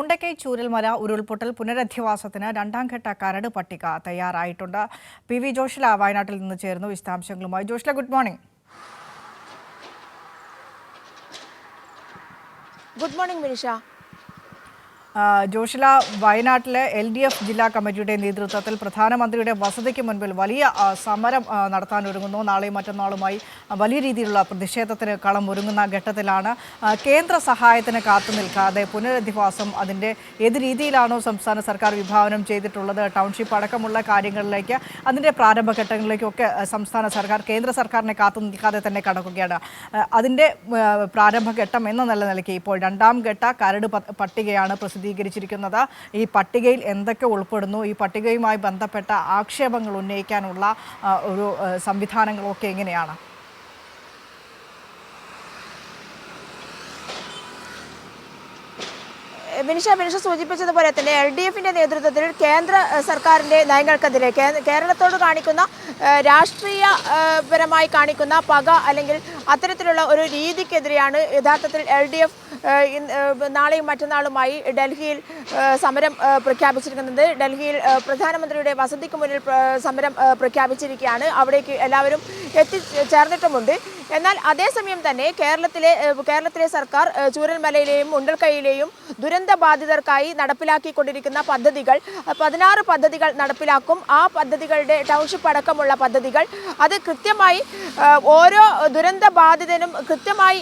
മുണ്ടക്കൈ ചൂരൽമല ഉരുൾപൊട്ടൽ പുനരധിവാസത്തിന് രണ്ടാം ഘട്ട കരട് പട്ടിക തയ്യാറായിട്ടുണ്ട്. പി.വി. ജോഷില വയനാട്ടിൽ നിന്ന് ചേർന്നു വിശദാംശങ്ങളുമായി. Joshila, good morning. Good morning Minisha. Joshila, വയനാട്ടിലെ LDF ജില്ലാ കമ്മിറ്റിയുടെ നേതൃത്വത്തിൽ പ്രധാനമന്ത്രിയുടെ വസതിക്ക് മുൻപിൽ വലിയ സമരം നടത്താനൊരുങ്ങുന്നു. നാളെയും മറ്റന്നാളുമായി വലിയ രീതിയിലുള്ള പ്രതിഷേധത്തിന് കളം ഒരുങ്ങുന്ന ഘട്ടത്തിലാണ്. കേന്ദ്ര സഹായത്തിന് കാത്തു നിൽക്കാതെ പുനരധിവാസം അതിൻ്റെ ഏത് രീതിയിലാണോ സംസ്ഥാന സർക്കാർ വിഭാവനം ചെയ്തിട്ടുള്ളത്, ടൗൺഷിപ്പ് അടക്കമുള്ള കാര്യങ്ങളിലേക്ക്, അതിൻ്റെ പ്രാരംഭഘട്ടങ്ങളിലേക്കൊക്കെ സംസ്ഥാന സർക്കാർ കേന്ദ്ര സർക്കാരിനെ കാത്തു നിൽക്കാതെ തന്നെ കടക്കുകയാണ്. അതിൻ്റെ പ്രാരംഭഘട്ടം എന്ന നിലയ്ക്ക് ഇപ്പോൾ രണ്ടാം ഘട്ട കരട് പട്ടികയാണ് പ്രസിദ്ധീകരിച്ചിരിക്കുന്നത്. ഈ പട്ടികയിൽ എന്തൊക്കെ ഉൾപ്പെടുന്നു, ഈ പട്ടികയുമായി ബന്ധപ്പെട്ട ആക്ഷേപങ്ങൾ ഉന്നയിക്കാനുള്ള ഒരു സംവിധാനങ്ങളൊക്കെ എങ്ങനെയാണ്? മിനിഷ സൂചിപ്പിച്ചതുപോലെ തന്നെ LDFിന്റെ നേതൃത്വത്തിൽ കേന്ദ്ര സർക്കാരിന്റെ നയങ്ങൾക്കെതിരെ കേരളത്തോട് കാണിക്കുന്ന രാഷ്ട്രീയപരമായി കാണിക്കുന്ന പക അല്ലെങ്കിൽ അത്തരത്തിലുള്ള ഒരു രീതിക്കെതിരെയാണ് യഥാർത്ഥത്തിൽ LDF നാളെയും മറ്റന്നാളുമായി ഡൽഹിയിൽ സമരം പ്രഖ്യാപിച്ചിരിക്കുന്നത്. ഡൽഹിയിൽ പ്രധാനമന്ത്രിയുടെ വസതിക്ക് മുന്നിൽ സമരം പ്രഖ്യാപിച്ചിരിക്കുകയാണ്. അവിടേക്ക് എല്ലാവരും എത്തിച്ചേർന്നിട്ടുമുണ്ട്. എന്നാൽ അതേസമയം തന്നെ കേരളത്തിലെ സർക്കാർ ചൂരൽമലയിലെയും മുണ്ടക്കൈയിലെയും ദുരന്ത ബാധിതർക്കായി നടപ്പിലാക്കിക്കൊണ്ടിരിക്കുന്ന പദ്ധതികൾ 16 പദ്ധതികൾ നടപ്പിലാക്കും. ആ പദ്ധതികളുടെ ടൗൺഷിപ്പ് അടക്കമുള്ള പദ്ധതികൾ അത് കൃത്യമായി ഓരോ ദുരന്ത ബാധിതനും കൃത്യമായി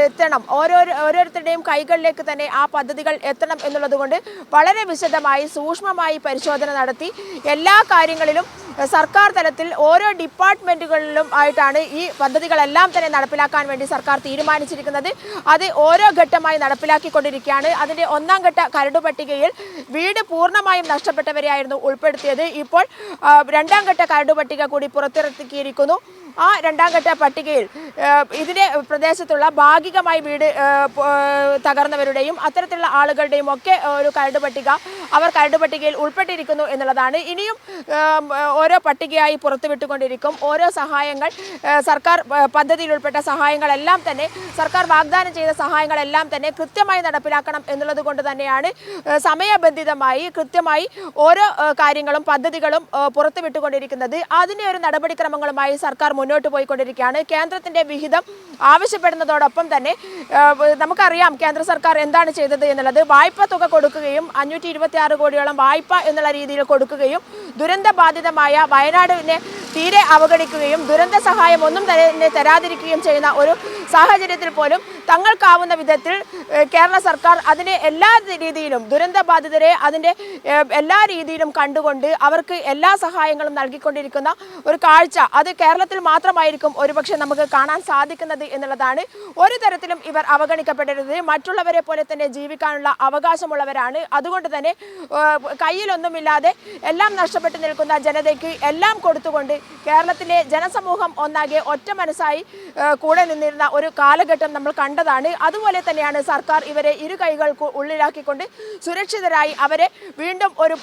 എത്തണം, ഓരോരുത്തരുടെയും കൈകളിലേക്ക് തന്നെ ആ പദ്ധതികൾ എത്തണം എന്നുള്ളതുകൊണ്ട് വളരെ വിശദമായി സൂക്ഷ്മമായി പരിശോധന നടത്തി എല്ലാ കാര്യങ്ങളിലും സർക്കാർ തലത്തിൽ ഓരോ ഡിപ്പാർട്ട്മെന്റുകളിലും ആയിട്ടാണ് ഈ പദ്ധതികളെല്ലാം തന്നെ നടപ്പിലാക്കാൻ വേണ്ടി സർക്കാർ തീരുമാനിച്ചിരിക്കുന്നത്. അത് ഓരോ ഘട്ടമായി നടപ്പിലാക്കിക്കൊണ്ടിരിക്കുകയാണ്. അതിൻ്റെ ഒന്നാം ഘട്ട കരട് പട്ടികയിൽ വീട് പൂർണ്ണമായും നഷ്ടപ്പെട്ടവരെയായിരുന്നു ഉൾപ്പെടുത്തിയത്. ഇപ്പോൾ രണ്ടാം ഘട്ട കരട് പട്ടിക കൂടി പുറത്തിറക്കിയിരിക്കുന്നു. ആ രണ്ടാം ഘട്ട പട്ടികയിൽ ഇതിൻ്റെ പ്രദേശത്തുള്ള ഭാഗികമായി വീട് തകർന്നവരുടെയും അത്തരത്തിലുള്ള ആളുകളുടെയും ഒക്കെ ഒരു കരട് പട്ടികയിൽ ഉൾപ്പെട്ടിരിക്കുന്നു എന്നുള്ളതാണ്. ഇനിയും ഓരോ പട്ടികയായി പുറത്തുവിട്ടുകൊണ്ടിരിക്കും. ഓരോ സഹായങ്ങൾ സർക്കാർ പദ്ധതിയിൽ ഉൾപ്പെട്ട സഹായങ്ങളെല്ലാം തന്നെ സർക്കാർ വാഗ്ദാനം ചെയ്ത സഹായങ്ങളെല്ലാം തന്നെ കൃത്യമായി നടപ്പിലാക്കണം എന്നുള്ളത് കൊണ്ട് തന്നെയാണ് സമയബന്ധിതമായി കൃത്യമായി ഓരോ കാര്യങ്ങളും പദ്ധതികളും പുറത്തുവിട്ടുകൊണ്ടിരിക്കുന്നത്. അതിൻ്റെ ഒരു നടപടിക്രമങ്ങളുമായി സർക്കാർ മുന്നോട്ട് പോയിക്കൊണ്ടിരിക്കുകയാണ്. കേന്ദ്രത്തിൻ്റെ വിഹിതം ആവശ്യപ്പെടുന്നതോടൊപ്പം തന്നെ നമുക്കറിയാം കേന്ദ്ര സർക്കാർ എന്താണ് ചെയ്തത് എന്നുള്ളത്. വായ്പ തുക കൊടുക്കുകയും 526 കോടിയോളം വായ്പ എന്നുള്ള രീതിയിൽ കൊടുക്കുകയും ദുരന്ത ബാധിതമായ വയനാടിനെ തീരെ അവഗണിക്കുകയും ദുരന്ത സഹായം ഒന്നും തന്നെ തരാതിരിക്കുകയും ചെയ്യുന്ന ഒരു സാഹചര്യത്തിൽ പോലും തങ്ങൾക്കാവുന്ന വിധത്തിൽ കേരള സർക്കാർ അതിനെ എല്ലാ രീതിയിലും ദുരന്ത ബാധിതരെ അതിൻ്റെ എല്ലാ രീതിയിലും കണ്ടുകൊണ്ട് അവർക്ക് എല്ലാ സഹായങ്ങളും നൽകിക്കൊണ്ടിരിക്കുന്ന ഒരു കാഴ്ച അത് കേരളത്തിൽ മാത്രമായിരിക്കും ഒരുപക്ഷെ നമുക്ക് കാണാൻ സാധിക്കുന്നത് എന്നുള്ളതാണ്. ഒരു തരത്തിലും ഇവർ അവഗണിക്കപ്പെടരുത്. മറ്റുള്ളവരെ പോലെ തന്നെ ജീവിക്കാനുള്ള അവകാശമുള്ളവരാണ്. അതുകൊണ്ട് തന്നെ കയ്യിലൊന്നുമില്ലാതെ എല്ലാം നഷ്ടപ്പെട്ടു നിൽക്കുന്ന ജനതയ്ക്ക് എല്ലാം കൊടുത്തുകൊണ്ട് കേരളത്തിലെ ജനസമൂഹം ഒന്നാകെ ഒറ്റ മനസ്സായി കൂടെ നിന്നിരുന്ന ഒരു കാലഘട്ടം നമ്മൾ കണ്ടതാണ്. അതുപോലെ തന്നെയാണ് സർക്കാർ ഇവരെ ഇരു കൈകൾക്ക് ഉള്ളിലാക്കിക്കൊണ്ട് സുരക്ഷിതരായി അവരെ വീണ്ടും ഒരു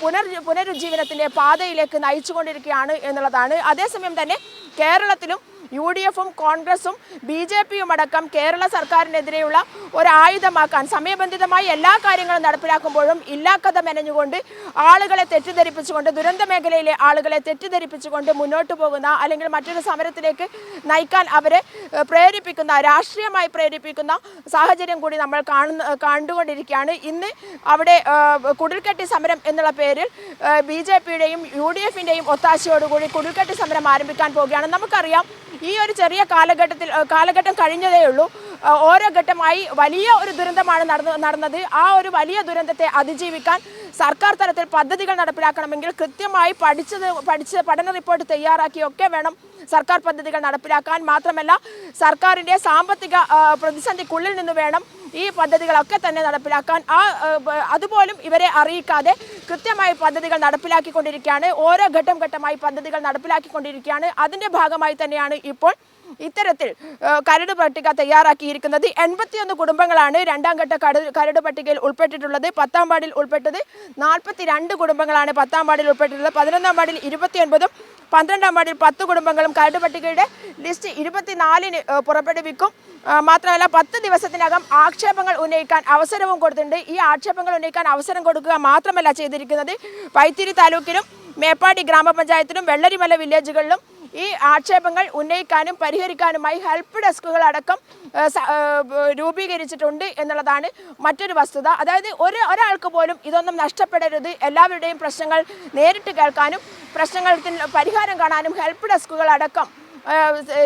പുനരുജ്ജീവനത്തിൻ്റെ പാതയിലേക്ക് നയിച്ചുകൊണ്ടിരിക്കുകയാണ് എന്നുള്ളതാണ്. അതേസമയം തന്നെ കേരളത്തിലും UDFും കോൺഗ്രസും BJPയും അടക്കം കേരള സർക്കാരിനെതിരെയുള്ള ഒരു ആയുധമാക്കാൻ സമയബന്ധിതമായി എല്ലാ കാര്യങ്ങളും നടപ്പിലാക്കുമ്പോഴും ഇല്ലാക്കഥ മെനഞ്ഞുകൊണ്ട് ആളുകളെ തെറ്റിദ്ധരിപ്പിച്ചുകൊണ്ട് ദുരന്ത മേഖലയിലെ ആളുകളെ തെറ്റിദ്ധരിപ്പിച്ചുകൊണ്ട് മുന്നോട്ട് പോകുന്ന അല്ലെങ്കിൽ മറ്റൊരു സമരത്തിലേക്ക് നയിക്കാൻ അവരെ രാഷ്ട്രീയമായി പ്രേരിപ്പിക്കുന്ന സാഹചര്യം കൂടി നമ്മൾ കണ്ടുകൊണ്ടിരിക്കുകയാണ്. ഇന്ന് അവിടെ കുടിൽക്കെട്ടി സമരം എന്നുള്ള പേരിൽ BJPയുടെയും UDFിൻ്റെയും ഒത്താശയോടുകൂടി കുടിൽക്കെട്ടി സമരം ആരംഭിക്കാൻ പോവുകയാണ്. നമുക്കറിയാം ഈ ഒരു ചെറിയ കാലഘട്ടം കഴിഞ്ഞതേ ഉള്ളൂ. ഓരോ ഘട്ടമായി വലിയ ഒരു ദുരന്തമാണ് നടന്നത്. ആ ഒരു വലിയ ദുരന്തത്തെ അതിജീവിക്കാൻ സർക്കാർ തലത്തിൽ പദ്ധതികൾ നടപ്പിലാക്കണമെങ്കിൽ കൃത്യമായി പഠിച്ച് പഠന റിപ്പോർട്ട് തയ്യാറാക്കിയൊക്കെ വേണം സർക്കാർ പദ്ധതികൾ നടപ്പിലാക്കാൻ. മാത്രമല്ല സർക്കാരിൻ്റെ സാമ്പത്തിക പ്രതിസന്ധിക്കുള്ളിൽ നിന്ന് വേണം ഈ പദ്ധതികളൊക്കെ തന്നെ നടപ്പിലാക്കാൻ. അതുപോലും ഇവരെ അറിയിക്കാതെ കൃത്യമായി പദ്ധതികൾ നടപ്പിലാക്കിക്കൊണ്ടിരിക്കുകയാണ്. ഓരോ ഘട്ടമായി പദ്ധതികൾ നടപ്പിലാക്കിക്കൊണ്ടിരിക്കുകയാണ്. അതിൻ്റെ ഭാഗമായി തന്നെയാണ് ഇപ്പോൾ ഇത്തരത്തിൽ കരട് പട്ടിക തയ്യാറാക്കിയിരിക്കുന്നത്. 81 കുടുംബങ്ങളാണ് രണ്ടാം ഘട്ട കരട് പട്ടികയിൽ ഉൾപ്പെട്ടിട്ടുള്ളത്. 10ാം വാർഡിൽ ഉൾപ്പെട്ടത് 42 കുടുംബങ്ങളാണ് 10ാം വാർഡിൽ ഉൾപ്പെട്ടിട്ടുള്ളത്. 11ാം വാർഡിൽ 29ഉം 12ാം വാർഡിൽ 10 കുടുംബങ്ങളും കരട് പട്ടികയുടെ ലിസ്റ്റ് 24-ന് പുറപ്പെടുവിക്കും. മാത്രമല്ല 10 ദിവസത്തിനകം ആക്ഷേപങ്ങൾ ഉന്നയിക്കാൻ അവസരവും കൊടുത്തിട്ടുണ്ട്. ഈ ആക്ഷേപങ്ങൾ ഉന്നയിക്കാൻ അവസരം കൊടുക്കുക മാത്രമല്ല ചെയ്തിരിക്കുന്നത്, വൈത്തിരി താലൂക്കിലും മേപ്പാടി ഗ്രാമപഞ്ചായത്തിലും വെള്ളരിമല വില്ലേജുകളിലും ഈ ആക്ഷേപങ്ങൾ ഉന്നയിക്കാനും പരിഹരിക്കാനുമായി ഹെൽപ്പ് ഡെസ്കുകൾ അടക്കം രൂപീകരിച്ചിട്ടുണ്ട് എന്നുള്ളതാണ് മറ്റൊരു വസ്തുത. അതായത് ഒരാൾക്ക് പോലും ഇതൊന്നും നഷ്ടപ്പെടരുത്, എല്ലാവരുടെയും പ്രശ്നങ്ങൾ നേരിട്ട് കേൾക്കാനും പ്രശ്നങ്ങൾക്ക് പരിഹാരം കാണാനും ഹെൽപ്പ് ഡെസ്കുകൾ അടക്കം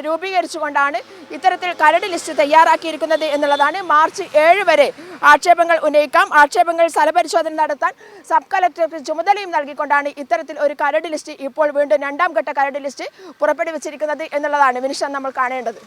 രൂപീകരിച്ചുകൊണ്ടാണ് ഇത്തരത്തിൽ കരട് ലിസ്റ്റ് തയ്യാറാക്കിയിരിക്കുന്നത് എന്നുള്ളതാണ്. മാർച്ച് 7 വരെ ആക്ഷേപങ്ങൾ ഉന്നയിക്കാം. ആക്ഷേപങ്ങൾ സ്ഥലപരിശോധന നടത്താൻ സബ് കളക്ടർക്ക് ചുമതലയും നൽകിക്കൊണ്ടാണ് ഇത്തരത്തിൽ ഒരു കരട് ലിസ്റ്റ് ഇപ്പോൾ വീണ്ടും 2ാം ഘട്ട കരട് ലിസ്റ്റ് പുറപ്പെടുവിച്ചിരിക്കുന്നത് എന്നുള്ളതാണ് വിനിഷ നമ്മൾ കാണേണ്ടത്.